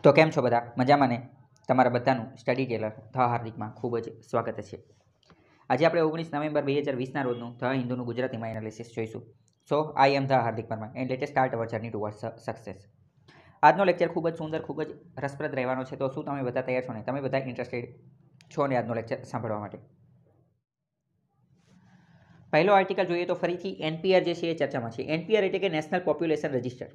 તો કેમ છો બધા મજામાં ને? તમારા બધાનું સ્ટડી ટેલર ધ હાર્દિકમાં ખૂબ જ સ્વાગત છે. આજે આપણે 19 નવેમ્બર 2020ના રોજનું ધ હિન્દુનું ગુજરાતીમાં એનાલિસિસ જોઈશું. So I am the Hardik Parmar and let start our journey towards success. આજનો લેક્ચર ખૂબ જ સુંદર, ખૂબ જ રસપ્રદ રહેવાનો છે. તો શું તમે બધા તૈયાર છો ને? તમે બધા ઇન્ટરેસ્ટેડ છો ને આજનો લેક્ચર સાંભળવા માટે? પહેલો આર્ટિકલ જોઈએ તો ફરીથી એનપીઆર જે છે એ ચર્ચામાં છે. એનપીઆર એટલે કે નેશનલ પોપ્યુલેશન રજિસ્ટર.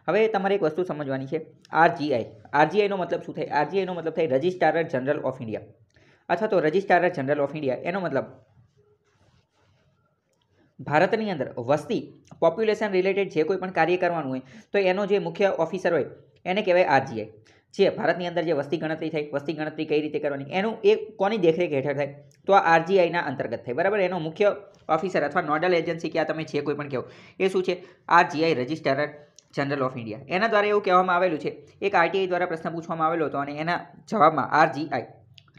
હવે તમારે એક વસ્તુ સમજવાની છે, આરજીઆઈનો મતલબ શું થાય? આરજીઆઈનો મતલબ થાય રજિસ્ટ્રાર જનરલ ઓફ ઇન્ડિયા, અથવા તો રજિસ્ટ્રાર જનરલ ઓફ ઇન્ડિયા. એનો મતલબ ભારતની અંદર વસ્તી પોપ્યુલેશન રિલેટેડ જે કોઈ પણ કાર્ય કરવાનું હોય તો એનો જે મુખ્ય ઓફિસર હોય એને કહેવાય આરજીઆઈ. જે ભારતની અંદર જે વસ્તી ગણતરી થાય, વસ્તી ગણતરી કઈ રીતે કરવાની, એનું એ કોની દેખરેખ હેઠળ થાય? તો આ આરજીઆઈના અંતર્ગત થાય, બરાબર. એનો મુખ્ય ઓફિસર અથવા નોડલ એજન્સી કે આ તમે જે કોઈ પણ કહો એ શું છે? આરજીઆઈ, રજિસ્ટ્રાર જનરલ ઓફ ઇન્ડિયા. એના દ્વારા એવું કહેવામાં આવેલું છે, એક આરટીઆઈ દ્વારા પ્રશ્ન પૂછવામાં આવેલો હતો અને એના જવાબમાં આરજીઆઈ,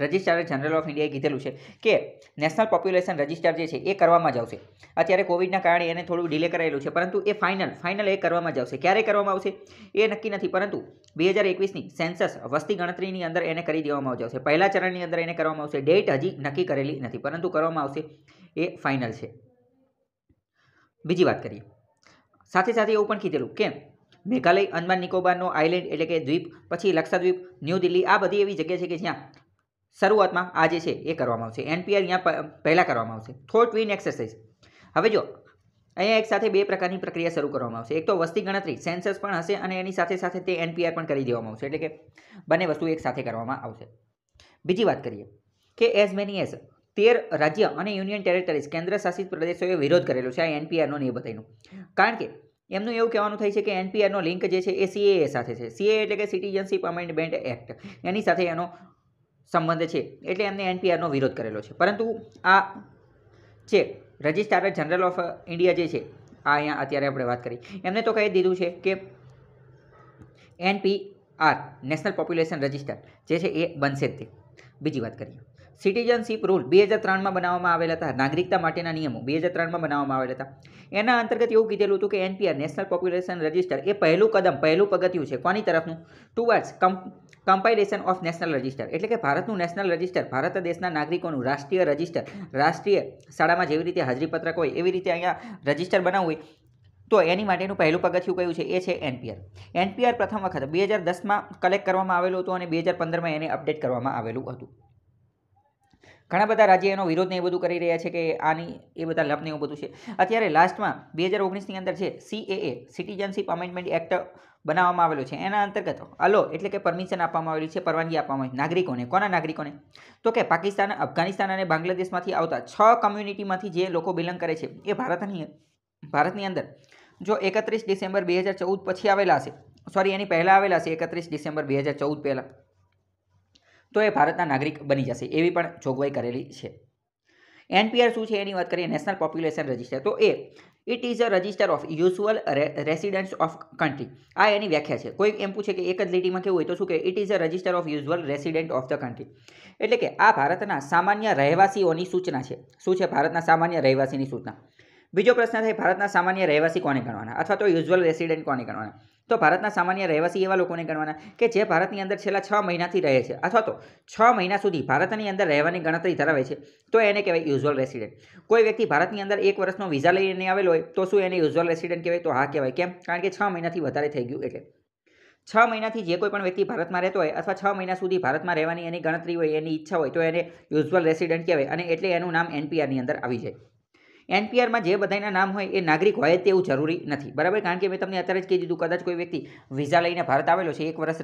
રજિસ્ટ્રાર જનરલ ઓફ ઇન્ડિયાએ કીધેલું છે કે નેશનલ પોપ્યુલેશન રજિસ્ટર જે છે એ કરવામાં જ આવશે. અત્યારે કોવિડના કારણે એને થોડું ડિલે કરાયેલું છે, પરંતુ એ ફાઇનલ એ કરવામાં જ આવશે. ક્યારે કરવામાં આવશે એ નક્કી નથી, પરંતુ 2021ની સેન્સસ વસ્તી ગણતરીની અંદર એને કરી દેવામાં આવશે. પહેલા ચરણની અંદર એને કરવામાં આવશે. ડેટ હજી નક્કી કરેલી નથી, પરંતુ કરવામાં આવશે, એ ફાઇનલ છે. બીજી વાત કરીએ, સાથે સાથે એવું પણ કીધેલું કે મેઘાલય, અંદમાન નિકોબારનો આઇલેન્ડ એટલે કે દ્વીપ, પછી લક્ષદ્વીપ, ન્યૂ દિલ્હી, આ બધી એવી જગ્યા છે કે જ્યાં શરૂઆતમાં આ જે છે એ કરવામાં આવશે. એનપીઆર અહીંયા પહેલાં કરવામાં આવશે. Thought twin exercise. હવે જો અહીંયા એક સાથે બે પ્રકારની પ્રક્રિયા શરૂ કરવામાં આવશે. એક તો વસ્તી ગણતરી સેન્સસ પણ હશે અને એની સાથે સાથે તે એનપીઆર પણ કરી દેવામાં આવશે, એટલે કે બંને વસ્તુ એક સાથે કરવામાં આવશે. બીજી વાત કરીએ કે એઝ મેની એઝ 13 રાજ્ય અને યુનિયન ટેરેટરીઝ, કેન્દ્ર શાસિત પ્રદેશોએ વિરોધ કરેલો છે આ એનપીઆરનો ને એ બધાનું. કારણ કે એમનું એવું કહેવાનું થાય છે કે એનપીઆરનો લિંક જે છે એ સીએએ સાથે છે. સીએએ એટલે કે સિટીઝનશીપ અમેન્ડમેન્ટ એક્ટ, એની સાથે એનો સંબંધ છે, એટલે એમને એનપીઆરનો વિરોધ કરેલો છે. પરંતુ આ જે રજિસ્ટ્રાર જનરલ ઓફ ઇન્ડિયા જે છે, આ અહીંયા અત્યારે આપણે વાત કરી, એમને તો કહી દીધું છે કે એનપીઆર નેશનલ પોપ્યુલેશન રજિસ્ટર જે છે એ બનશે જ તે. બીજી વાત કરીએ, સિટીઝનશીપ રૂલ 2003માં બનાવવામાં આવેલા હતા. નાગરિકતા માટેના નિયમો 2003માં બનાવવામાં આવેલા હતા. એના અંતર્ગત એવું કીધેલું હતું કે એનપીઆર નેશનલ પોપ્યુલેશન રજિસ્ટર એ પહેલું પગથિયું છે. કોની તરફનું? Towards compilation of national register, એટલે કે ભારતનું નેશનલ રજિસ્ટર, ભારત દેશના નાગરિકોનું રાષ્ટ્રીય રજિસ્ટર, રાષ્ટ્રીય શાળામાં જેવી રીતે હાજરીપત્રક હોય એવી રીતે અહીંયા રજિસ્ટર બનાવવું હોય તો એની માટેનું પહેલું પગથિયું કયું છે? એ છે એનપીઆર. એનપીઆર પ્રથમ વખત 2010માં કલેક્ટ કરવામાં આવેલું હતું અને 2015માં એને અપડેટ કરવામાં આવેલું હતું. ઘણા બધા રાજ્ય એનો વિરોધ ને એ બધું કરી રહ્યા છે કે આની એ બધા લપ ને એવું બધું છે. અત્યારે લાસ્ટમાં 2019ની અંદર છે સીએએ, સિટીઝનશીપ અમેન્ડમેન્ટ એક્ટ બનાવવામાં આવેલો છે. એના અંતર્ગત અલો એટલે કે પરમિશન આપવામાં આવેલી છે, પરવાનગી આપવામાં આવી નાગરિકોને. કોના નાગરિકોને? તો કે પાકિસ્તાન, અફઘાનિસ્તાન અને બાંગ્લાદેશમાંથી આવતા 6 કમ્યુનિટીમાંથી જે લોકો બિલોંગ કરે છે એ ભારતની અંદર જો 31 ડિસેમ્બર 2014 પછી આવેલા હશે, સોરી એની પહેલાં આવેલા હશે, 31 ડિસેમ્બર 2014 પહેલાં, તો એ ભારતના નાગરિક બની જશે, એવી પણ જોગવાઈ કરેલી છે. એનપીઆર શું છે એની વાત કરીએ, નેશનલ પોપ્યુલેશન રજિસ્ટર. તો it is a register of usual residents of country. આ એની વ્યાખ્યા છે. કોઈ એમ પૂછે કે એક જ લીટીમાં કેવું હોય તો શું કે it is a register of usual resident of the country, એટલે કે આ ભારતના સામાન્ય રહેવાસીઓની સૂચના છે. શું છે? ભારતના સામાન્ય રહેવાસીની સૂચના. બીજો પ્રશ્ન થાય, ભારતના સામાન્ય રહેવાસી કોને ગણવાના, અથવા તો યુઝ્યુઅલ રેસિડન્ટ કોને ગણવાના? તો ભારતના સામાન્ય રહેવાસી એવા લોકોને ગણવાના કે જે ભારતની અંદર છેલ્લા 6 મહિનાથી રહે છે, અથવા તો 6 મહિના સુધી ભારતની અંદર રહેવાની ગણતરી ધરાવે છે, તો એને કહેવાય યુઝ્યુઅલ રેસિડન્ટ. કોઈ વ્યક્તિ ભારતની અંદર 1 વર્ષનો વિઝા લઈને આવેલો હોય તો શું એને યુઝ્યુઅલ રેસિડન્ટ કહેવાય? તો હા કહેવાય. કેમ? કારણ કે 6 મહિનાથી વધારે થઈ ગયું એટલે. 6 મહિનાથી જે કોઈ પણ વ્યક્તિ ભારતમાં રહેતો હોય અથવા 6 મહિના સુધી ભારતમાં રહેવાની એની ગણતરી હોય, એની ઈચ્છા હોય, તો એને યુઝ્યુઅલ રેસિડન્ટ કહેવાય અને એટલે એનું નામ એનપીઆરની અંદર આવી જાય. એનપીઆરમાં જે બધાના નામ હોય એ નાગરિક હોય તેવું જરૂરી નથી, બરાબર. કારણ કે મેં તમને અત્યારે જ કહી દીધું, કદાચ કોઈ વ્યક્તિ વિઝા લઈને ભારત આવેલો છે, 1 વર્ષ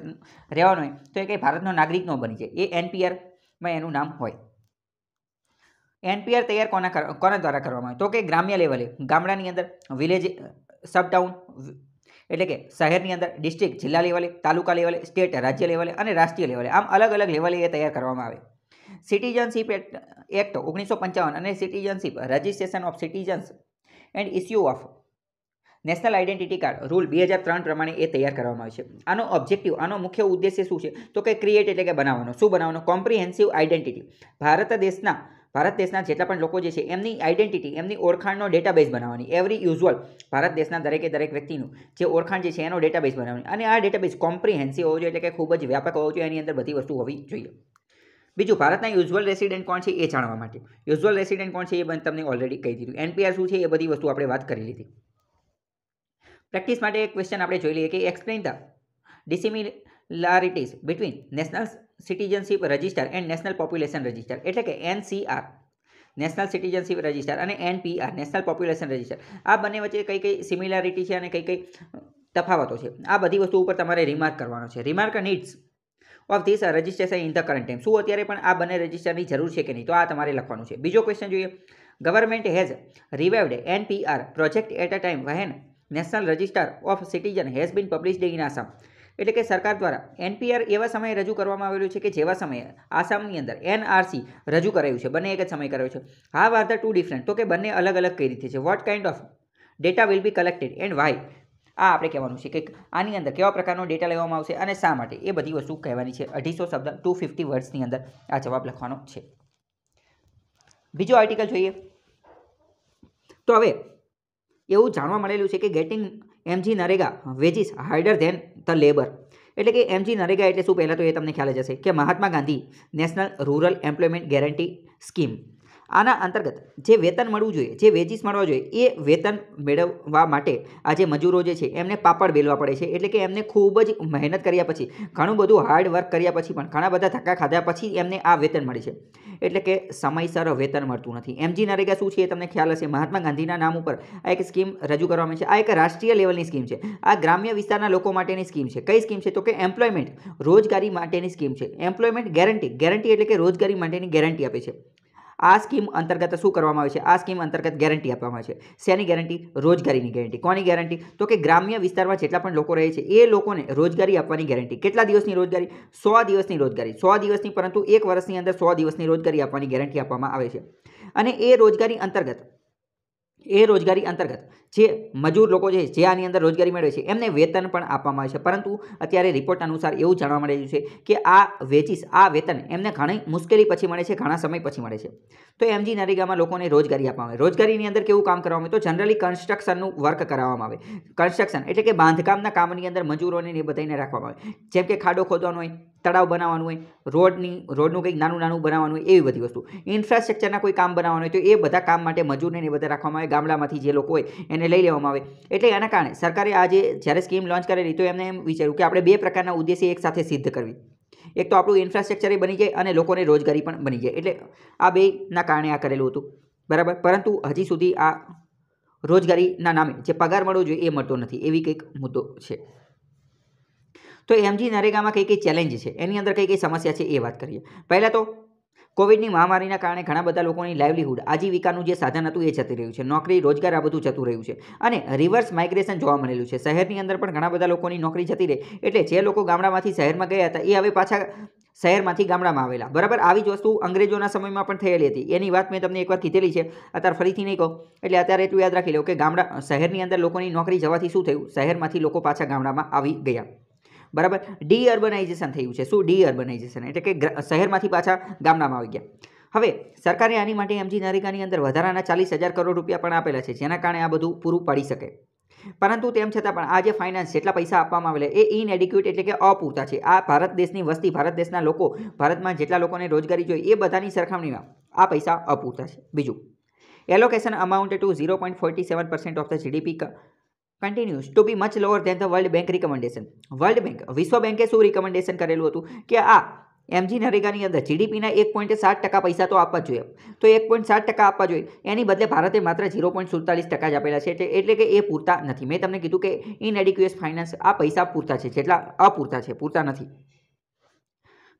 રહેવાનો હોય, તો એ કંઈ ભારતનો નાગરિક ન બની જાય, એ એનપીઆરમાં એનું નામ હોય. એનપીઆર તૈયાર કોના દ્વારા કરવામાં આવે? તો કે ગ્રામ્ય લેવલે, ગામડાની અંદર, વિલેજ સબટાઉન એટલે કે શહેરની અંદર, ડિસ્ટ્રિક્ટ જિલ્લા લેવલે, તાલુકા લેવલે, સ્ટેટ રાજ્ય લેવલે અને રાષ્ટ્રીય લેવલે, આમ અલગ અલગ લેવલે એ તૈયાર કરવામાં આવે. સિટીઝનશીપ એક્ટ 1955 અને citizenship registration of citizens and issue of national identity card rule 2003 પ્રમાણે એ તૈયાર કરવામાં આવે છે. આનો ઓબ્જેક્ટિવ, આનો મુખ્ય ઉદ્દેશ્ય શું છે? તો કે ક્રિએટ એટલે કે બનાવવાનો. શું બનાવવાનો? Comprehensive identity. ભારત દેશના જેટલા પણ લોકો જે છે એમની આઈડેન્ટિટી, એમની ઓળખાણનો ડેટાબેઝ બનાવવાની. એવરી યુઝ્યુઅલ ભારત દેશના દરેકે દરેક વ્યક્તિનું જે ઓળખાણ જે છે એનો ડેટાબેઝ બનાવવાની. અને આ ડેટાબેઝ કોમ્પ્રિહેન્સિવ હોવો જોઈએ, એટલે કે ખૂબ જ વ્યાપક હોવો જોઈએ. એની અંદર બધી વસ્તુ હોવી જોઈએ. બીજું, ભારતના યુઝ્યુઅલ રેસિડેન્ટ કોણ છે એ જાણવા માટે. યુઝ્યુઅલ રેસિડેન્ટ કોણ છે એ તમને ઓલરેડી કહી દીધું. એનપીઆર શું છે એ બધી વસ્તુ આપણે વાત કરી લીધી. પ્રેક્ટિસ માટે એક ક્વેશ્ચન આપણે જોઈ લઈએ કે explain the dissimilarities between national citizenship register and national population register, એટલે કે NCR નેશનલ સિટીઝનશીપ રજિસ્ટર અને NPR નેશનલ પોપ્યુલેશન રજિસ્ટર. આ બંને વચ્ચે કઈ કઈ સિમિલારિટી છે અને કઈ કઈ તફાવતો છે, આ બધી વસ્તુ ઉપર તમારે રિમાર્ક કરવાનો છે. Remark needs of this registration in the current time. શું અત્યારે પણ આ બંને રજિસ્ટરની જરૂર છે કે નહીં, તો આ તમારે લખવાનું છે. બીજો ક્વેશ્ચન જોઈએ. Government has revived NPR project at a time when national register of citizen has been published in Assam. એટલે કે સરકાર દ્વારા NPR એવા સમયે રજૂ કરવામાં આવેલું છે કે જેવા સમયે આસામની અંદર NRC રજૂ કરાયું છે. બંને એક જ સમય કરાયું છે. How are the two different, તો કે બંને અલગ અલગ કઈ રીતે છે. What kind of data will be collected and why. આ આપણે કહેવાનું છે કે આની અંદર કેવા પ્રકારનો ડેટા લેવામાં આવશે અને શા માટે, એ બધી વસ્તુ કહેવાની છે. 250 શબ્દ 250 વર્ડ્સની અંદર આ જવાબ લખવાનો છે. બીજો આર્ટિકલ જોઈએ. તો હવે એવું જાણવા મળેલું છે કે getting MG NREGA wages harder than the labour. એટલે કે MG નરેગા એટલે શું, પહેલાં તો એ તમને ખ્યાલ જ હશે કે Mahatma Gandhi national rural employment guarantee scheme. આના અંતર્ગત જે વેતન મળવું જોઈએ, જે વેજીસ મળવા જોઈએ, એ વેતન મેળવવા માટે આ જે મજૂરો જે છે એમને પાપડ બેલવા પડે છે. એટલે કે એમને ખૂબ જ મહેનત કર્યા પછી, ઘણું બધું હાર્ડ વર્ક કર્યા પછી પણ, ઘણા બધા ધક્કા ખાધા પછી એમને આ વેતન મળે છે. એટલે કે સમયસર વેતન મળતું નથી. MG નરેગા શું છે એ તમને ખ્યાલ હશે. મહાત્મા ગાંધીના નામ ઉપર આ એક સ્કીમ રજૂ કરવામાં છે. આ એક રાષ્ટ્રીય લેવલની સ્કીમ છે. આ ગ્રામ્ય વિસ્તારના લોકો માટેની સ્કીમ છે. કઈ સ્કીમ છે, તો કે એમ્પ્લોયમેન્ટ, રોજગારી માટેની સ્કીમ છે. એમ્પ્લોયમેન્ટ ગેરંટી, ગેરંટી એટલે કે રોજગારી માટેની ગેરંટી આપે છે. આ સ્કીમ અંતર્ગત શું કરવામાં આવે છે, આ સ્કીમ અંતર્ગત ગેરંટી આપવામાં આવે છે. શેની ગેરંટી? રોજગારીની ગેરંટી. કોની ગેરંટી? તો કે ગ્રામ્ય વિસ્તારમાં જેટલા પણ લોકો રહે છે એ લોકોને રોજગારી આપવાની ગેરંટી. કેટલા દિવસની રોજગારી? 100 દિવસની રોજગારી. 100 દિવસની, પરંતુ 1 વર્ષની અંદર 100 દિવસની રોજગારી આપવાની ગેરંટી આપવામાં આવે છે. અને એ રોજગારી અંતર્ગત જે મજૂર લોકો છે જે આની અંદર રોજગારી મેળવે છે એમને વેતન પણ આપવામાં આવે છે. પરંતુ અત્યારે રિપોર્ટ અનુસાર એવું જાણવા મળેલું છે કે આ વેજીસ, આ વેતન એમને ઘણી મુશ્કેલી પછી મળે છે, ઘણા સમય પછી મળે છે. તો MG નરેગામાં લોકોને રોજગારી આપવામાં આવે. રોજગારીની અંદર કેવું કામ કરવામાં આવે? તો જનરલી કન્સ્ટ્રક્શનનું વર્ક કરાવવામાં આવે. કન્સ્ટ્રક્શન એટલે કે બાંધકામના કામની અંદર મજૂરોને એ બધાને રાખવામાં આવે. જેમ કે ખાડો ખોદવાનો હોય, તળાવ બનાવવાનું હોય, રોડનું કંઈક નાનું નાનું બનાવવાનું હોય, એવી બધી વસ્તુ. ઇન્ફ્રાસ્ટ્રક્ચરના કોઈ કામ બનાવવાનું હોય તો એ બધા કામ માટે મજૂરને એ બધા રાખવામાં આવે. ગામડામાંથી જે લોકો હોય એને લઈ લેવામાં આવે. એટલે એના કારણે સરકારે આજે જ્યારે સ્કીમ લોન્ચ કરેલી તો એમને એમ વિચાર્યું કે આપણે બે પ્રકારના ઉદ્દેશ્ય એક સાથે સિદ્ધ કરવી. એક તો આપણું ઇન્ફ્રાસ્ટ્રક્ચર બની જાય અને લોકોને રોજગારી પણ બની જાય. એટલે આ બેના કારણે આ કરેલું હતું, બરાબર. પરંતુ હજી સુધી આ રોજગારીના નામે જે પગાર મળવો જોઈએ એ મળતો નથી, એવી કંઈક મુદ્દો છે. તો MG નરેગામાં કઈ કઈ ચેલેન્જ છે, એની અંદર કઈ કઈ સમસ્યા છે એ વાત કરીએ. પહેલાં તો કોવિડની મહામારીના કારણે ઘણા બધા લોકોની લાઇવલીહુડ, આજીવિકાનું જે સાધન હતું એ જતું રહ્યું છે. નોકરી, રોજગાર આ બધું જતું રહ્યું છે. અને રિવર્સ માઇગ્રેશન જોવા મળેલું છે. શહેરની અંદર પણ ઘણા બધા લોકોની નોકરી જતી રહી. એટલે જે લોકો ગામડામાંથી શહેરમાં ગયા હતા એ હવે પાછા શહેરમાંથી ગામડામાં આવેલા, બરાબર. આવી જ વસ્તુ અંગ્રેજોના સમયમાં પણ થયેલી હતી. એની વાત મેં તમને એકવાર કીધેલી છે, અત્યારે ફરીથી નહીં કહું. એટલે અત્યારે એટલું યાદ રાખી લો કે શહેરની અંદર લોકોની નોકરી જવાથી શું થયું? શહેરમાંથી લોકો પાછા ગામડામાં આવી ગયા, બરાબર. ડી અર્બનાઇઝેશન થયું છે. શું? ડી અર્બનાઇઝેશન એટલે કે શહેરમાંથી પાછા ગામડામાં આવી ગયા. હવે સરકારે આની માટે MG નરેગાની અંદર વધારાના 40,000 કરોડ રૂપિયા પણ આપેલા છે, જેના કારણે આ બધું પૂરું પાડી શકે. પરંતુ તેમ છતાં પણ આ જે ફાઇનાન્સ, જેટલા પૈસા આપવામાં આવેલા એ ઇનએડિક્યુએટ એટલે કે અપૂરતા છે. આ ભારત દેશની વસ્તી, ભારત દેશના લોકો, ભારતમાં જેટલા લોકોને રોજગારી જોઈએ એ બધાની સરખામણીમાં આ પૈસા અપૂરતા છે. બીજું, allocation amount to 0.47% of the GDP continues to be much lower than the World Bank recommendation. World bank, વિશ્વ બેંકે શું રિકમેન્ડેશન કરેલું હતું કે આ MG નરેગાની અંદર GDPના 1.7% પૈસા તો આપવા જ જોઈએ. તો 1.7% આપવા જોઈએ, એની બદલે ભારતે માત્ર 0.47% જ આપેલા છે. એટલે કે એ પૂરતા નથી. મેં તમને કીધું કે ઇનએડિક્યુએટ ફાઇનાન્સ, આ પૈસા પૂરતા છે, જેટલા અપૂરતા છે, પૂરતા નથી.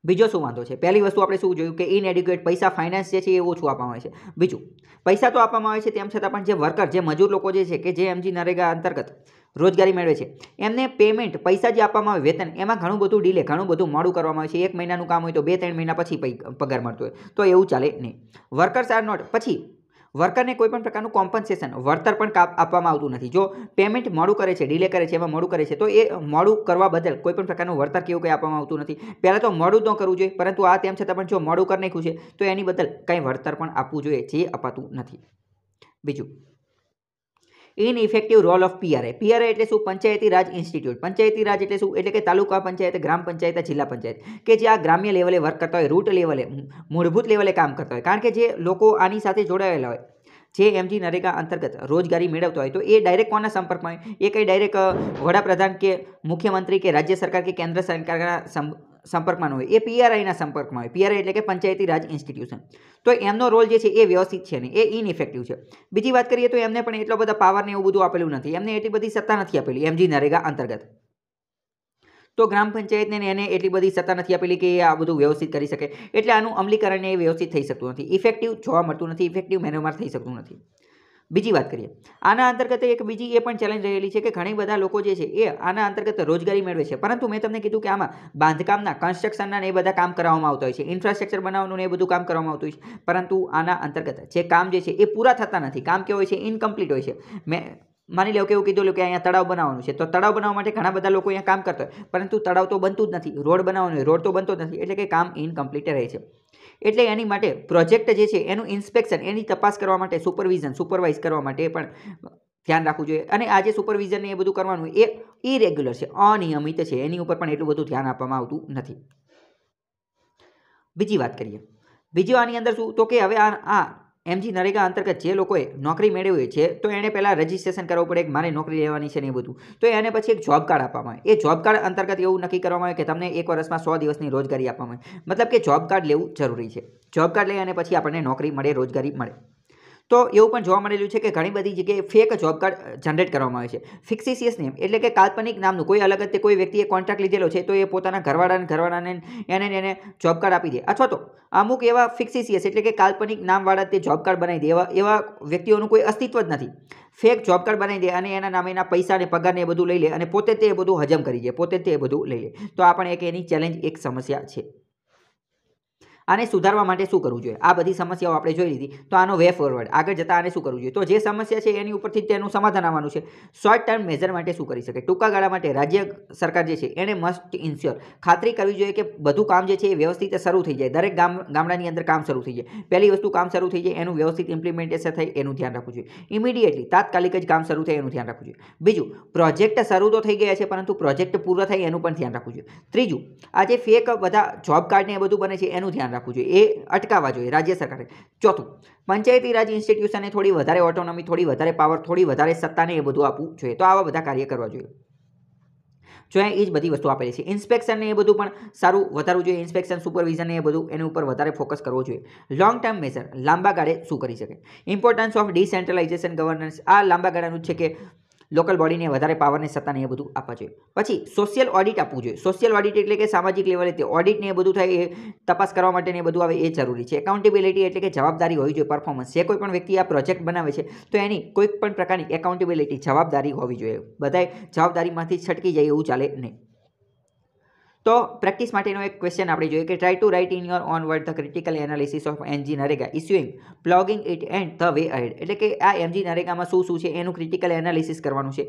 બીજો શું વાંધો છે? પહેલી વસ્તુ આપણે શું જોયું કે ઇનએડિક્યુએટ પૈસા, ફાઇનાન્સ જે છે એ ઓછું આપવામાં આવે છે. બીજું, પૈસા તો આપવામાં આવે છે, તેમ છતાં પણ જે વર્કર, જે મજૂર લોકો જે છે કે જે MG નરેગા અંતર્ગત રોજગારી મેળવે છે એમને પેમેન્ટ, પૈસા જે આપવામાં આવે, વેતન, એમાં ઘણું બધું ડીલે, ઘણું બધું મોડું કરવામાં આવે છે. 1 મહિનાનું કામ હોય તો 2-3 મહિના પછી પગાર મળતો હોય, તો એવું ચાલે નહીં. વર્કર્સ આર નોટ, પછી વર્કરને કોઈ પણ પ્રકારનું કોમ્પન્સેશન વળતર પણ આપવામાં આવતું નથી. જો પેમેન્ટ મોડું કરે છે, ડિલે કરે છે, એમાં મોડું કરે છે, તો એ મોડું કરવા બદલ કોઈ પણ પ્રકારનું વળતર કેવું કંઈ આપવામાં આવતું નથી. પહેલાં તો મોડું ન કરવું જોઈએ, પરંતુ આ તેમ છતાં પણ જો મોડું કરી નાખ્યું છે તો એની બદલ કંઈ વળતર પણ આપવું જોઈએ, જે અપાતું નથી. બીજું, ઇનઇફેક્ટિવ રોલ ઓફ પીઆરઆઈ. પીઆરઆઈ એટલે શું? પંચાયતી રાજ ઇન્સ્ટિટ્યૂટ. પંચાયતી રાજ એટલે શું? એટલે કે તાલુકા પંચાયત, ગ્રામ પંચાયત, જિલ્લા પંચાયત, કે જે આ ગ્રામ્ય લેવલે વર્ક કરતા હોય, રૂટ લેવલે, મૂળભૂત લેવલે કામ કરતા હોય. કારણ કે જે લોકો આની સાથે જોડાયેલા હોય, જે એમજી નરેગા અંતર્ગત રોજગારી મેળવતા હોય, તો એ ડાયરેક્ટ કોના સંપર્કમાં હોય? એ કંઈ ડાયરેક્ટ વડાપ્રધાન કે મુખ્યમંત્રી કે રાજ્ય સરકાર કે કેન્દ્ર સરકારના સંપર્કમાં હોય, એ પીઆરઆઈના સંપર્કમાં હોય. પીઆરઆઈ એટલે કે પંચાયતી રાજ ઇન્સ્ટિટ્યુશન. તો એમનો રોલ જે છે એ વ્યવસ્થિત છે નહીં, એ ઇનઇફેક્ટિવ છે. બીજી વાત કરીએ તો એમને પણ એટલો બધા પાવર ને એવું બધું આપેલું નથી, એમને એટલી બધી સત્તા નથી આપેલી એમજી નરેગા અંતર્ગત. તો ગ્રામ પંચાયતને એને એટલી બધી સત્તા નથી આપેલી કે આ બધું વ્યવસ્થિત કરી શકે, એટલે આનું અમલીકરણ એ વ્યવસ્થિત થઈ શકતું નથી, ઇફેક્ટિવ જોવા મળતું નથી, ઇફેક્ટિવ મેનોવર થઈ શકતું નથી. બીજી વાત કરીએ, આના અંતર્ગત એક બીજી એ પણ ચેલેન્જ રહેલી છે કે ઘણી બધા લોકો જે છે એ આના અંતર્ગત રોજગારી મેળવે છે, પરંતુ મેં તમને કીધું કે આમાં બાંધકામના, કન્સ્ટ્રક્શનના એ બધા કામ કરવામાં આવતા હોય છે, ઇન્ફ્રાસ્ટ્રક્ચર બનાવવાનું એ બધું કામ કરવામાં આવતું હોય છે, પરંતુ આના અંતર્ગત જે કામ જે છે એ પૂરા થતા નથી. કામ કેવું હોય છે? ઇનકમ્પ્લીટ હોય છે. મેં માની લો કે એવું કીધું કે અહીંયા તળાવ બનાવવાનું છે, તો તળાવ બનાવવા માટે ઘણા બધા લોકો અહીંયા કામ કરતા હોય, પરંતુ તળાવ તો બનતું જ નથી. રોડ બનાવવાનો હોય, રોડ તો બનતો જ નથી, એટલે કે કામ ઇનકમ્પ્લીટ રહે છે. એટલે એની માટે પ્રોજેક્ટ જે છે એનું ઇન્સ્પેક્શન, એની તપાસ કરવા માટે, સુપરવાઇઝ કરવા માટે પણ ધ્યાન રાખવું જોઈએ. અને આ જે સુપરવિઝન ને એ બધું કરવાનું એ ઇરેગ્યુલર છે, અનિયમિત છે, એની ઉપર પણ એટલું બધું ધ્યાન આપવામાં આવતું નથી. બીજી વાત કરીએ, બીજું આની અંદર શું? તો કે હવે આ એમજી નરેગા અંતર્ગત જે લોકોએ નોકરી મેળવી છે, તો એને પહેલાં રજિસ્ટ્રેશન કરવું પડે કે મારે નોકરી લેવાની છે ને એ બધું. તો એને પછી એક જોબ કાર્ડ આપવામાં આવે. એ જોબ કાર્ડ અંતર્ગત એવું નક્કી કરવામાં આવે કે તમને 1 વર્ષમાં 100 દિવસની રોજગારી આપવામાં આવે. મતલબ કે જોબ કાર્ડ લેવું જરૂરી છે. જોબ કાર્ડ લઈ અને પછી આપણને નોકરી મળે, રોજગારી મળે. તો એવું પણ જોવા મળેલું છે કે ઘણી બધી જગ્યાએ ફેક જોબ કાર્ડ જનરેટ કરવામાં આવે છે. ફિક્સિશિયસ નેમ એટલે કે કાલ્પનિક નામનું કોઈ અલગ જ કોઈ વ્યક્તિએ કોન્ટ્રાક્ટ લીધેલો છે, તો એ પોતાના ઘરવાળાને એને જોબ કાર્ડ આપી દે, અથવા તો અમુક એવા ફિક્સિશિયસ એટલે કે કાલ્પનિક નામવાળા તે જોબ કાર્ડ બનાવી દે. એવા વ્યક્તિઓનું કોઈ અસ્તિત્વ જ નથી. ફેક જોબ કાર્ડ બનાવી દે અને એના નામે એના પૈસા ને પગાર ને એ બધું લઈ લે અને પોતે તે બધું હજમ કરી જાય, પોતે તે બધું લઈ લે. તો આ પણ એક એની ચેલેન્જ, એક સમસ્યા છે. આને સુધારવા માટે શું કરવું જોઈએ? આ બધી સમસ્યાઓ આપણે જોઈ લીધી, તો આનો વે ફોરવર્ડ, આગળ જતાં આને શું કરવું જોઈએ? તો જે સમસ્યા છે એની ઉપરથી તેનું સમાધાન આવવાનું છે. શોર્ટ ટર્મ મેજર માટે શું કરી શકે? ટૂંકા ગાળા માટે રાજ્ય સરકાર જે છે એને મસ્ટ ઇન્શ્યોર, ખાતરી કરવી જોઈએ કે બધું કામ જે છે એ વ્યવસ્થિત શરૂ થઈ જાય. દરેક ગામડાની અંદર કામ શરૂ થઈ જાય. પહેલી વસ્તુ, કામ શરૂ થઈ જાય એનું વ્યવસ્થિત ઇમ્પ્લિમેન્ટેશન થાય એનું ધ્યાન રાખવું જોઈએ. ઇમિડિયેટલી, તાત્કાલિક જ કામ શરૂ થાય એનું ધ્યાન રાખવું જોઈએ. બીજું, પ્રોજેક્ટ શરૂ તો થઈ ગયા છે, પરંતુ પ્રોજેક્ટ પૂરો થાય એનું પણ ધ્યાન રાખવું જોઈએ. ત્રીજું, આ જે ફેક બધા જોબ કાર્ડ ને એ બધું બને છે એનું ધ્યાન રાખવું જોઈએ, એ અટકાવવા જોઈએ રાજ્ય સરકારે. ચોથું, પંચાયતી રાજ ઇન્સ્ટિટ્યુશનને થોડી વધારે ઓટોનોમી, થોડી વધારે પાવર, થોડી વધારે સત્તાને એ બધું આપવું જોઈએ. તો આવા બધા કાર્ય કરવા જોઈએ. જો એ જ બધી વસ્તુ આપેલી છે. ઇન્સ્પેક્શન ને એ બધું પણ સારું વધારવું જોઈએ. ઇન્સ્પેક્શન, સુપરવિઝન એ બધું એની ઉપર વધારે ફોકસ કરવો જોઈએ. લોંગ ટર્મ મેજર, લાંબા ગાળે શું કરી શકે? ઇમ્પોર્ટન્સ ઓફ ડિસેન્ટ્રલાઇઝેશન ગવર્નન્સ, આ લાંબા ગાળાનું છે કે લોકલ બોડીને વધારે પાવરને, સત્તાને એ બધું આપવા જોઈએ. પછી સોશિયલ ઓડિટ આપવું જોઈએ. સોશિયલ ઓડિટ એટલે કે સામાજિક લેવલે તે ઓડિટ ને એ બધું થાય, એ તપાસ કરવા માટે ને એ બધું આવે, એ જરૂરી છે. એકાઉન્ટેબિલિટી એટલે કે જવાબદારી હોવી જોઈએ, પરફોર્મન્સ. જે કોઈ પણ વ્યક્તિ આ પ્રોજેક્ટ બનાવે છે તો એની કોઈ પણ પ્રકારની એકાઉન્ટેબિલિટી, જવાબદારી હોવી જોઈએ. બધાય જવાબદારીમાંથી છટકી જાય એવું ચાલે નહીં. તો પ્રેક્ટિસ માટેનો એક ક્વેશ્ચન આપણે જોઈએ કે try to write in your own word the critical analysis of MG NREGA issuing, plugging it and the way ahead. એટલે કે આ એમજી નરેગામાં શું છે એનું ક્રિટિકલ એનાલિસિસ કરવાનું છે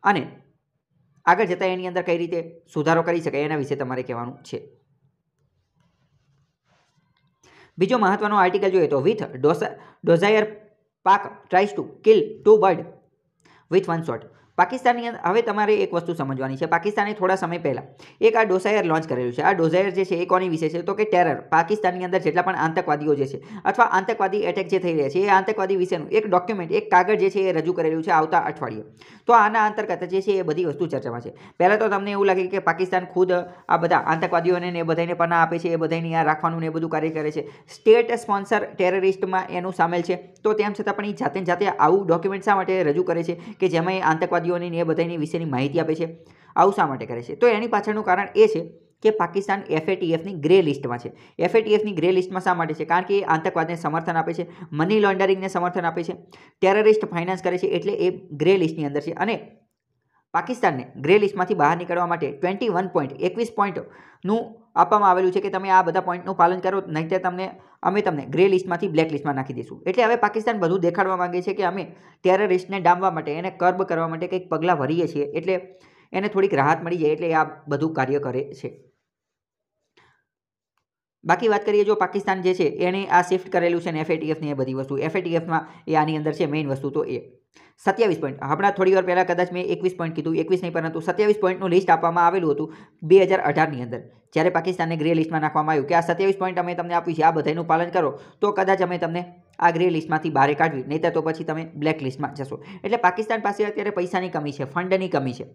અને આગળ જતાં એની અંદર કઈ રીતે સુધારો કરી શકાય એના વિશે તમારે કહેવાનું છે. બીજો મહત્વનો આર્ટિકલ જોઈએ તો વિથ ડોઝાયર Pak tries to kill 2 bird with 1 shot. પાકિસ્તાનની અંદર હવે તમારે એક વસ્તુ સમજવાની છે. પાકિસ્તાને થોડા સમય પહેલાં એક આ ડોઝાયર લોન્ચ કરેલું છે. આ ડોઝાયર જે છે એ કોની વિશે છે? તો કે ટેરર, પાકિસ્તાનની અંદર જેટલા પણ આતંકવાદીઓ જે છે અથવા આતંકવાદી એટેક જે થઈ રહ્યા છે એ આતંકવાદી વિશેનું એક ડોક્યુમેન્ટ, એક કાગળ જે છે એ રજૂ કરેલું છે આવતા અઠવાડિયે. તો આના અંતર્ગત જે છે એ બધી વસ્તુ ચર્ચામાં છે. પહેલાં તો તમને એવું લાગે કે પાકિસ્તાન ખુદ આ બધા આતંકવાદીઓને ને એ બધાને પનાહ આપે છે, એ બધાની આ રાખવાનું ને એ બધું કાર્ય કરે છે, સ્ટેટ સ્પોન્સર ટેરરિસ્ટમાં એનું સામેલ છે. તો તેમ છતાં પણ એ જાતે જાતે આવું ડોક્યુમેન્ટ શા માટે રજૂ કરે છે કે જેમાં એ આતંકવાદીઓની એ બધાની વિશેની માહિતી આપે છે? આવું શા માટે કરે છે? તો એની પાછળનું કારણ એ છે કે પાકિસ્તાન FATFની ગ્રે લિસ્ટમાં છે. FATFની ગ્રે લિસ્ટમાં શા માટે છે? કારણ કે એ આતંકવાદને સમર્થન આપે છે, મની લોન્ડરિંગને સમર્થન આપે છે, ટેરરિસ્ટ ફાઇનાન્સ કરે છે, એટલે એ ગ્રે લિસ્ટની અંદર છે. અને પાકિસ્તાનને ગ્રે લિસ્ટમાંથી બહાર નીકળવા માટે 21.21 પોઈન્ટનું આપવામાં આવેલું છે કે તમે આ બધા પોઈન્ટનું પાલન કરો, નહીં અમે તમને ગ્રે લિસ્ટમાંથી બ્લેક લિસ્ટમાં નાખી દઈશું. એટલે હવે પાકિસ્તાન બધું દેખાડવા માંગે છે કે અમે ટેરરિસ્ટને ડામવા માટે, એને કર્બ કરવા માટે કંઈક પગલાં ભરીએ છીએ, એટલે એને થોડીક રાહત મળી જાય, એટલે આ બધું કાર્ય કરે છે. બાકી વાત કરીએ, જો પાકિસ્તાન જે છે એને આ શિફ્ટ કરેલું છે ને FATFની એ બધી વસ્તુ, FATFમાં એ આની અંદર છે મેઇન વસ્તુ. તો એ 27 પોઈન્ટ, હમણાં થોડી વાર પહેલાં કદાચ મેં 21 પોઈન્ટ કીધું, 21 નહીં પરંતુ 27 પોઈન્ટનું લિસ્ટ આપવામાં આવેલું હતું 2018ની અંદર, જ્યારે પાકિસ્તાનને ગ્રે લિસ્ટમાં નાખવામાં આવ્યું કે આ 27 પોઈન્ટ અમે તમને આપ્યું છે, આ બધાનું પાલન કરો તો કદાચ અમે તમને આ ગ્રે લિસ્ટમાંથી બહાર કાઢવી, નહીં તો પછી તમે બ્લેક લિસ્ટમાં જશો. એટલે પાકિસ્તાન પાસે અત્યારે પૈસાની કમી છે, ફંડની કમી છે.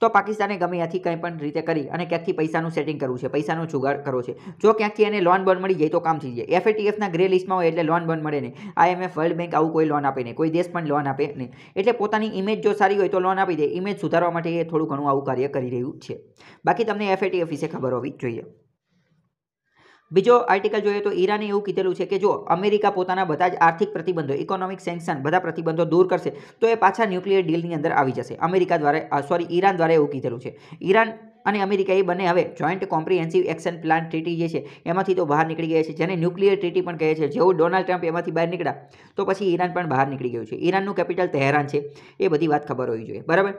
તો પાકિસ્તાને ગમે ત્યાંથી કંઈ પણ રીતે કરી અને ક્યાંકથી પૈસાનું સેટિંગ કરવું છે, પૈસાનો જુગાડ કરવો છે. જો ક્યાંકથી એને લોન બોન મળી જાય તો કામ થઈ જાય. FATFના ગ્રે લિસ્ટમાં હોય એટલે લોન બોન મળે નહીં. IMF, વર્લ્ડ બેંક આવું કોઈ લોન આપે નહીં, કોઈ દેશ પણ લોન આપે નહીં. એટલે પોતાની ઇમેજ જો સારી હોય તો લોન આપી દે. ઇમેજ સુધારવા માટે એ થોડું ઘણું આવું કાર્ય કરી રહ્યું છે. બાકી તમને FATF વિશે ખબર હોવી જોઈએ. બીજો આર્ટિકલ જોઈએ તો ઈરાને એવું કીધેલું છે કે જો અમેરિકા પોતાના બધા જ આર્થિક પ્રતિબંધો, ઇકોનોમિક સેન્ક્શન, બધા પ્રતિબંધો દૂર કરશે તો એ પાછા ન્યુક્લિયર ડીલની અંદર આવી જશે. ઈરાન દ્વારા એવું કીધેલું છે. ઈરાન અને અમેરિકા એ બંને હવે joint comprehensive action plan treaty જે છે એમાંથી તો બહાર નીકળી ગયા છે, જેને ન્યુક્લિયર ટ્રીટી પણ કહે છે. જેવું ડોનાલ્ડ ટ્રમ્પ એમાંથી બહાર નીકળ્યા તો પછી ઈરાન પણ બહાર નીકળી ગયું છે. ઈરાનનું કેપિટલ તહેરાન છે. એ બધી વાત ખબર હોવી જોઈએ, બરાબર.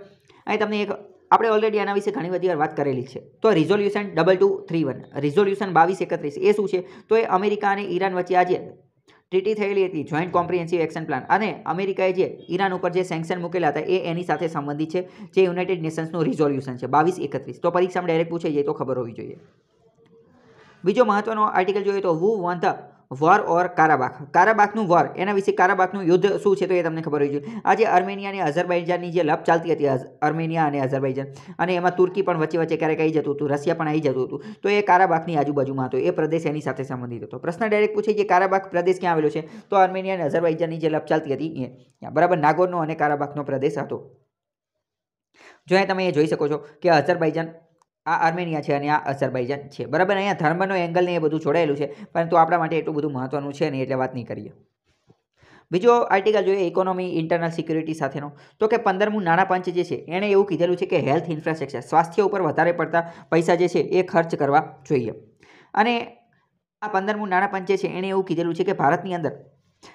અહીં તમને એક આપણે ઓલરેડી આના વિશે ઘણી બધી વાર વાત કરેલી છે. તો રિઝોલ્યુશન 2231, રિઝોલ્યુશન 2231 એ શું છે? તો એ અમેરિકા અને ઈરાન વચ્ચે આજે ટ્રીટી થયેલી હતી, જોઈન્ટ કોમ્પ્રિહેન્સિવ એક્શન પ્લાન, અને અમેરિકાએ જે ઈરાન ઉપર જે સેન્ક્શન મૂકેલા હતા એ એની સાથે સંબંધિત છે, જે યુનાઇટેડ નેશન્સનું રિઝોલ્યુશન છે 2231. તો પરીક્ષામાં ડાયરેક્ટ પૂછાઈ જાય તો ખબર હોવી જોઈએ. બીજો મહત્વનો આર્ટિકલ જોઈએ તો who won the war or Karabakh, કારાબાખનું વોર, એના વિશે કારાબાખનું યુદ્ધ શું છે તો એ તમને ખબર હોવી જોઈએ. આજે અર્મેનિયા અને અઝરબાઈજાનની જે લપ ચાલતી હતી, અર્મેનિયા અને અઝરબાઈજાન, અને એમાં તુર્કી પણ વચ્ચે વચ્ચે ક્યારેક આવી જતું હતું, રશિયા પણ આવી જતું હતું, તો એ કારાબાખની આજુબાજુમાં હતો. એ પ્રદેશ એની સાથે સંબંધિત હતો. પ્રશ્ન ડાયરેક્ટ પૂછે કે કારાબાખ પ્રદેશ ક્યાં આવેલો છે? તો અર્મેનિયા અને અઝરબાઈજાનની જે લપ ચાલતી હતી એ બરાબર નાગોરનો અને કારાબાખનો પ્રદેશ હતો. જો તમે એ જોઈ શકો છો કે અઝરબાઈજાન, આ આર્મેનિયા છે અને આ અઝરબાઈજાન છે, બરાબર. અહીંયા ધર્મનો એંગલ ને એ બધું જોડાયેલું છે, પરંતુ આપણા માટે એટલું બધું મહત્વનું છે નહીં, એટલે વાત નહીં કરીએ. બીજો આર્ટિકલ જોઈએ ઇકોનોમી ઇન્ટરનલ સિક્યુરિટી સાથેનો, તો કે 15મું નાણાં પંચ જે છે એણે એવું કીધેલું છે કે હેલ્થ ઇન્ફ્રાસ્ટ્રક્ચર, સ્વાસ્થ્ય ઉપર વધારે પડતા પૈસા જે છે એ ખર્ચ કરવા જોઈએ. અને આ 15મું નાણાં પંચ જે છે એણે એવું કીધેલું છે કે ભારતની અંદર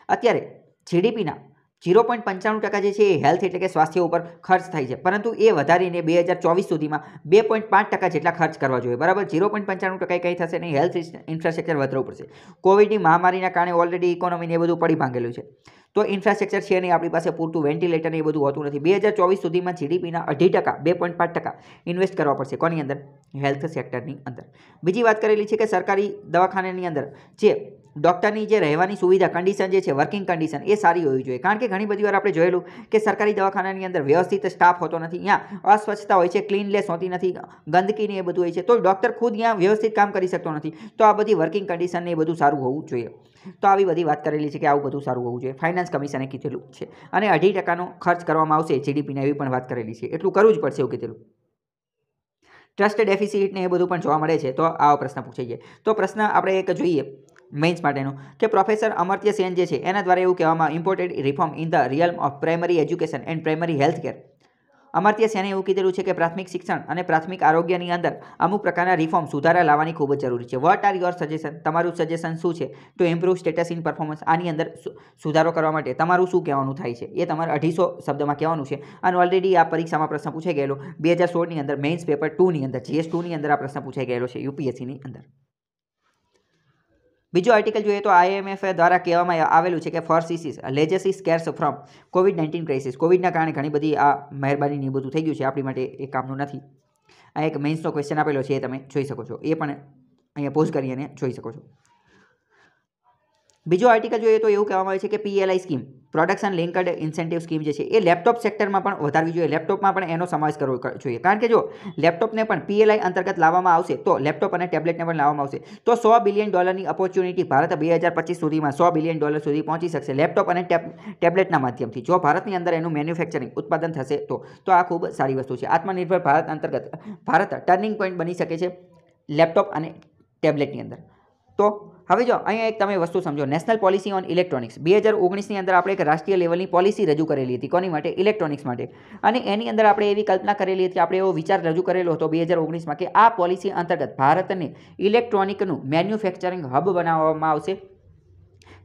અત્યારે GDPના 0.95% જે છે એ હેલ્થ એટલે કે સ્વાસ્થ્ય ઉપર ખર્ચ થાય છે, પરંતુ એ વધારીને 2024 સુધીમાં 2.5% જેટલા ખર્ચ કરવા જોઈએ, બરાબર. 0.95% કંઈ થશે નહીં, હેલ્થ ઇન્ફ્રાસ્ટ્રક્ચર વધારવું પડશે. કોવિડની મહામારીના કારણે ઓલરેડી ઇકોનોમીને એ બધું પડી ભાંગેલું છે, તો ઇન્ફ્રાસ્ટ્રક્ચર છે નહીં આપણી પાસે પૂરતું, વેન્ટિલેટર ને એ બધું હોતું નથી. 2024 સુધીમાં GDPના 2.5%, 2.5% ઇન્વેસ્ટ કરવા પડશે. કોની અંદર? હેલ્થ સેક્ટરની અંદર. બીજી વાત કરેલી છે કે સરકારી દવાખાનાની અંદર જે ડૉક્ટરની જે રહેવાની સુવિધા, કન્ડિશન જે છે, વર્કિંગ કન્ડિશન એ સારી હોવી જોઈએ. કારણ કે ઘણી બધી વાર આપણે જોયેલું કે સરકારી દવાખાનાની અંદર વ્યવસ્થિત સ્ટાફ હોતો નથી, ત્યાં અસ્વચ્છતા હોય છે, ક્લીનલેસ હોતી નથી, ગંદકીને એ બધું હોય છે, તો ડૉક્ટર ખુદ ત્યાં વ્યવસ્થિત કામ કરી શકતો નથી. તો આ બધી વર્કિંગ કન્ડિશન ને એ બધું સારું હોવું જોઈએ. તો આવી બધી વાત કરેલી છે કે આવું બધું સારું હોવું જોઈએ. ફાઇનાન્સ કમિશને કીધેલું છે. અને 2.5%નો ખર્ચ કરવામાં આવશે GDPને, એવી પણ વાત કરેલી છે. એટલું કરવું જ પડશે એવું કીધેલું. ટ્રસ્ટ ડેફિસિટ ને એ બધું પણ જોવા મળે છે, તો આવો પ્રશ્ન પૂછાઈ જાય. તો પ્રશ્ન આપણે એક જોઈએ મેઇન્સ માટેનું કે પ્રોફેસર અમર્ત્ય સેન જે છે એના દ્વારા એવું કહેવામાં, imported reform in the realm of primary education and primary health care. Amartya સેને એવું કીધેલું છે કે પ્રાથમિક શિક્ષણ અને પ્રાથમિક આરોગ્યની અંદર અમુક પ્રકારના રિફોર્મ, સુધારા લાવવાની ખૂબ જ જરૂરી છે. What are your suggestion? તમારું સજેશન શું છે to improve status in performance? આની અંદર સુધારો કરવા માટે તમારું શું કહેવાનું થાય છે એ તમારે 250 શબ્દમાં કહેવાનું છે. અને ઓલરેડી આ પરીક્ષામાં પ્રશ્ન પૂછાઈ ગયેલો 2016ની અંદર, મેઇન્સ પેપર 2ની અંદર, GS2ની અંદર આ પ્રશ્ન પૂછાઈ ગયેલો છે UPSCની અંદર. બીજો આર્ટિકલ જોઈએ તો IMF દ્વારા કહેવામાં આવેલું છે કે ફોરસીસીસ લેજેસી સ્કેર્સ ફ્રોમ COVID-19 ક્રાઇસિસ. કોવિડના કારણે ઘણી બધી આ મહેરબાની બધું થઈ ગયું છે, આપણી માટે એ કામનું નથી. આ એક મેઇન્સનો ક્વેશ્ચન આપેલો છે, એ તમે જોઈ શકો છો, એ પણ અહીંયા પોઝ કરી અને જોઈ શકો છો. બીજો આર્ટિકલ જોઈએ તો એવું કહેવામાં આવે છે કે PLI scheme, production linked incentive scheme જે છે એ લેપટોપ સેક્ટરમાં પણ વધારવી જોઈએ. લેપટોપમાં પણ એનો સમાવેશ કરવો જોઈએ, કારણ કે જો લેપટોપને પણ PLI અંતર્ગત લાવવામાં આવશે તો લેપટોપ અને ટેબ્લેટને પણ લાવવામાં આવશે તો $100 બિલિયન ઓપોર્ચ્યુનિટી ભારત 2025 સુધીમાં $100 બિલિયન સુધી પહોંચી શકશે લેપટોપ અને ટેબ્લેટના માધ્યમથી. જો ભારતની અંદર એનું મેન્યુફેક્ચરિંગ, ઉત્પાદન થશે તો આ ખૂબ સારી વસ્તુ છે. આત્મનિર્ભર ભારત અંતર્ગત ભારત ટર્નિંગ પોઈન્ટ બની શકે છે લેપટોપ અને ટેબ્લેટની અંદર. તો હવે જો અહીંયા એક તમે વસ્તુ સમજો, નેશનલ પોલિસી ઓન ઇલેક્ટ્રોનિક્સ 2019ની અંદર આપણે એક રાષ્ટ્રીય લેવલની પોલિસી રજૂ કરેલી હતી. કોની માટે? ઇલેક્ટ્રોનિક્સ માટે. અને એની અંદર આપણે એવી કલ્પના કરેલી હતી, આપણે એવો વિચાર રજૂ કરેલો હતો 2019માં કે આ પોલિસી અંતર્ગત ભારતને ઇલેક્ટ્રોનિકનું મેન્યુફેક્ચરિંગ હબ બનાવવામાં આવશે.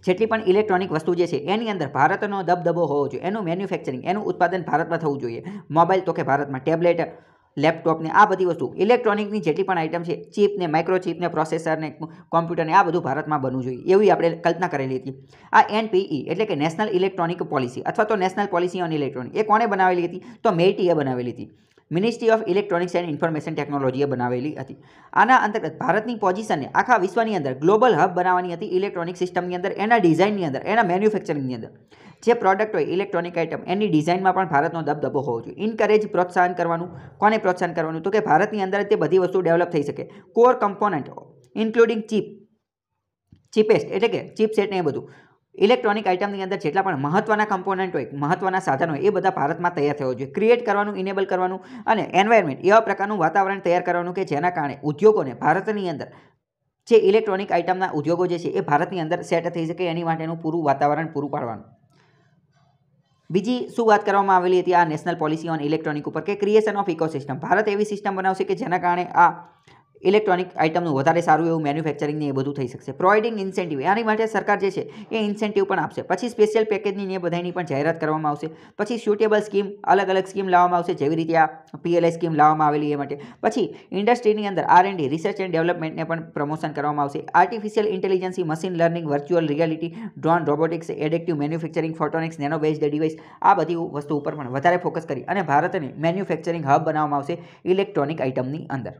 જેટલી પણ ઇલેક્ટ્રોનિક વસ્તુ જે છે એની અંદર ભારતનો દબદબો હોવો જોઈએ, એનું મેન્યુફેક્ચરિંગ, એનું ઉત્પાદન ભારતમાં થવું જોઈએ. મોબાઈલ તો કે ભારતમાં, ટેબ્લેટ, લેપટોપને આ બધી વસ્તુ ઇલેક્ટ્રોનિકની જેટલી પણ આઇટમ છે, ચીપને, માઇક્રોચીપને, પ્રોસેસરને, કોમ્પ્યુટરને, આ બધું ભારતમાં બનવું જોઈએ એવી આપણે કલ્પના કરેલી હતી. આ NPE એટલે કે નેશનલ ઇલેક્ટ્રોનિક પોલિસી અથવા તો નેશનલ પોલિસી ઓન ઇલેક્ટ્રોનિક એ કોણે બનાવેલી હતી? તો MEITIએ બનાવેલી હતી. Ministry of electronics and information ટેકનોલોજીએ બનાવેલી હતી. આના અંતર્ગત ભારતની પોઝિશનને આખા વિશ્વની અંદર ગ્લોબલ હબ બનાવવાની હતી ઇલેક્ટ્રોનિક સિસ્ટમની અંદર, એના ડિઝાઇનની અંદર, એના મેન્યુફેક્ચરિંગની અંદર. જે પ્રોડક્ટ હોય ઇલેક્ટ્રોનિક આઇટમ એની ડિઝાઇનમાં પણ ભારતનો દબદબો હોવો જોઈએ. ઇન્કરેજ, પ્રોત્સાહન કરવાનું. કોને પ્રોત્સાહન કરવાનું? તો કે ભારતની અંદર તે બધી વસ્તુ ડેવલપ થઈ શકે. કોર કમ્પોનન્ટ ઇન્ક્લુડિંગ ચીપેસ્ટ એટલે કે ચિપસેટ ને એ બધું ઇલેક્ટ્રોનિક આઇટમની અંદર જેટલા પણ મહત્ત્વના કમ્પોનન્ટ હોય, મહત્ત્વના સાધનો હોય, એ બધા ભારતમાં તૈયાર થવો જોઈએ. ક્રિએટ કરવાનું, ઇનેબલ કરવાનું અને એન્વાયરમેન્ટ એવા પ્રકારનું વાતાવરણ તૈયાર કરવાનું કે જેના કારણે ઉદ્યોગોને ભારતની અંદર જે ઇલેક્ટ્રોનિક આઇટમના ઉદ્યોગો જે છે એ ભારતની અંદર સેટ થઈ શકે, એની માટેનું પૂરું વાતાવરણ પૂરું પાડવાનું. બીજી શું વાત કરવામાં આવેલી હતી આ નેશનલ પોલિસી ઓન ઇલેક્ટ્રોનિક ઉપર કે ક્રિએશન ઓફ ઇકોસિસ્ટમ. ભારત એવી સિસ્ટમ બનાવશે કે જેના કારણે આ ઇલેક્ટ્રોનિક આઇટમનું વધારે સારું એવું મેન્યુફેક્ચરિંગ ને એ બધું થઈ શકશે. પ્રોવાઇડિંગ ઇન્સેન્ટિવ, આની માટે સરકાર જે છે એ ઇન્સેન્ટિવ પણ આપશે. પછી સ્પેશિયલ પેકેજની ને બધાની પણ જાહેરાત કરવામાં આવશે. પછી સ્યુટેબલ સ્કીમ, અલગ અલગ સ્કીમ લાવવામાં આવશે, જેવી રીતે આ PLI સ્કીમ લાવવામાં આવેલી એ માટે. પછી ઇન્ડસ્ટ્રીની અંદર R&D, રિસર્ચ એન્ડ ડેવલપમેન્ટને પણ પ્રમોશન કરવામાં આવશે. Artificial intelligence, machine learning, virtual reality, drone, robotics, addictive manufacturing, photonics, nano based device, આ બધી વસ્તુ ઉપર પણ વધારે ફોકસ કરી અને ભારતને મેન્યુફેક્ચરિંગ હબ બનાવવામાં આવશે ઇલેક્ટ્રોનિક આઇટમની અંદર.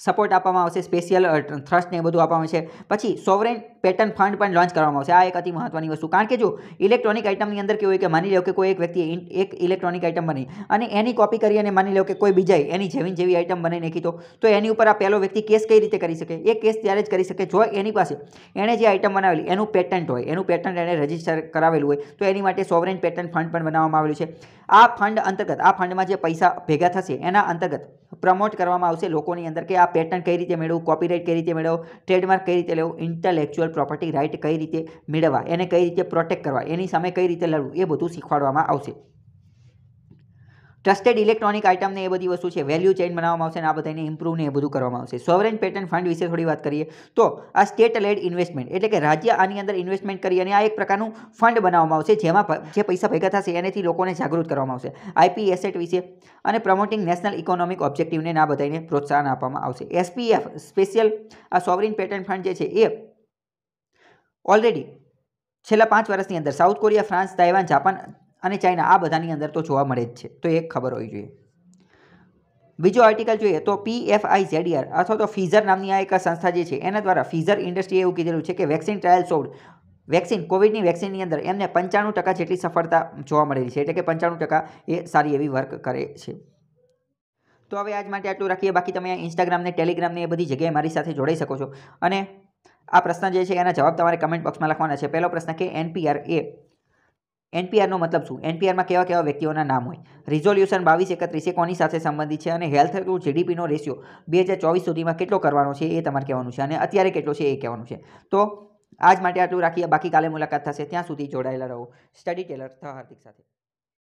સપોર્ટ આપવામાં આવશે, સ્પેશિયલ થ્રસ્ટ ને એ બધું આપવામાં આવશે. પછી સોવરેન પેટર્ન ફંડ પણ લોન્ચ કરવામાં આવશે. આ એક અતિ મહત્વની વસ્તુ, કારણ કે જો ઇલેક્ટ્રોનિક આઇટમની અંદર કેવું હોય કે માની લો કે કોઈ એક વ્યક્તિએ એક ઇલેક્ટ્રોનિક આઇટમ બની અને એની કોપી કરી અને માની લો કે કોઈ બીજાએ એની જેવી આઇટમ બનાવી નાખી, તો એની ઉપર આ પહેલો વ્યક્તિ કેસ કઈ રીતે કરી શકે? એ કેસ ત્યારે જ કરી શકે જો એની પાસે એણે જે આઇટમ બનાવેલી એનું પેટન્ટ હોય, એનું પેટન્ટ એણે રજીસ્ટર કરાવેલું હોય. તો એની માટે સોવરેન પેટર્ન ફંડ પણ બનાવવામાં આવેલું છે. આ ફંડ અંતર્ગત, આ ફંડમાં જે પૈસા ભેગા થશે એના અંતર્ગત પ્રમોટ કરવામાં આવશે લોકોની અંદર કે આ પેટર્ન કઈ રીતે મેળવવું, કોપીરાઇટ કઈ રીતે મેળવવું, ટ્રેડમાર્ક કઈ રીતે લેવું, ઇન્ટેલેક્ચ્યુઅલ પ્રોપર્ટી રાઇટ કઈ રીતે મેળવવા, એને કઈ રીતે પ્રોટેક્ટ કરવા, એની સામે કઈ રીતે લડવું, એ બધું શીખવાડવામાં આવશે. ટ્રસ્ટેડ ઇલેક્ટ્રોનિક આઇટમને એ બધી વસ્તુ છે, વેલ્યુ ચેઇન બનાવવામાં આવશે અને આ બધાને ઇમ્પ્રૂવ ને એ બધું કરવામાં આવશે. સોવરેન પેટર્ન ફંડ વિશે થોડી વાત કરીએ તો આ સ્ટેટ લેડ ઇન્વેસ્ટમેન્ટ એટલે કે રાજ્ય આની અંદર ઇન્વેસ્ટમેન્ટ કરી અને આ એક પ્રકારનું ફંડ બનાવવામાં આવશે જેમાં જે પૈસા ભેગા થશે એનેથી લોકોને જાગૃત કરવામાં આવશે. IP એસેટ વિશે અને પ્રમોટિંગ નેશનલ ઇકોનોમિક ઓબ્જેક્ટિવને ના બધાને પ્રોત્સાહન આપવામાં આવશે. SPF સ્પેશિયલ આ સોવરેન પેટર્ન ફંડ જે છે એ ઓલરેડી છેલ્લા 5 વર્ષની અંદર south Korea, France, Taiwan, Japan અને ચાઇના આ બધાની અંદર તો જોવા મળે જ છે, તો એક ખબર હોવી જોઈએ. બીજો આર્ટિકલ જોઈએ તો PFIZR અથવા તો ફિઝર નામની આ એક સંસ્થા જે છે એના દ્વારા ફિઝર ઇન્ડસ્ટ્રીએ એવું કીધેલું છે કે વેક્સિન ટ્રાયલ સોલ્ડ કોવિડની વેક્સિનની અંદર એમને 95% જેટલી સફળતા જોવા મળેલી છે, એટલે કે 95% એ સારી એવી વર્ક કરે છે. તો હવે આજ માટે આટલું રાખીએ. બાકી તમે ઇન્સ્ટાગ્રામ ને ટેલિગ્રામ ને એ બધી જગ્યાએ મારી સાથે જોડાઈ શકો છો અને આ પ્રશ્ન જે છે એના જવાબ તમારે કમેન્ટ બોક્સમાં લખવાના છે. પહેલો પ્રશ્ન કે NPRનો મતલબ શું? NPRમાં કેવા કેવા વ્યક્તિઓના નામ હોય? રિઝોલ્યુશન 2231 કોની સાથે સંબંધિત છે? અને હેલ્થ ટુ GDPનો રેશિયો 2024 સુધીમાં કેટલો કરવાનો છે એ તમારે કહેવાનું છે અને અત્યારે કેટલો છે એ કહેવાનું છે. તો આજ માટે આટલું રાખીએ. બાકી કાલે મુલાકાત થશે. ત્યાં સુધી જોડાયેલા રહો સ્ટડી ટેલર હાર્દિક સાથે.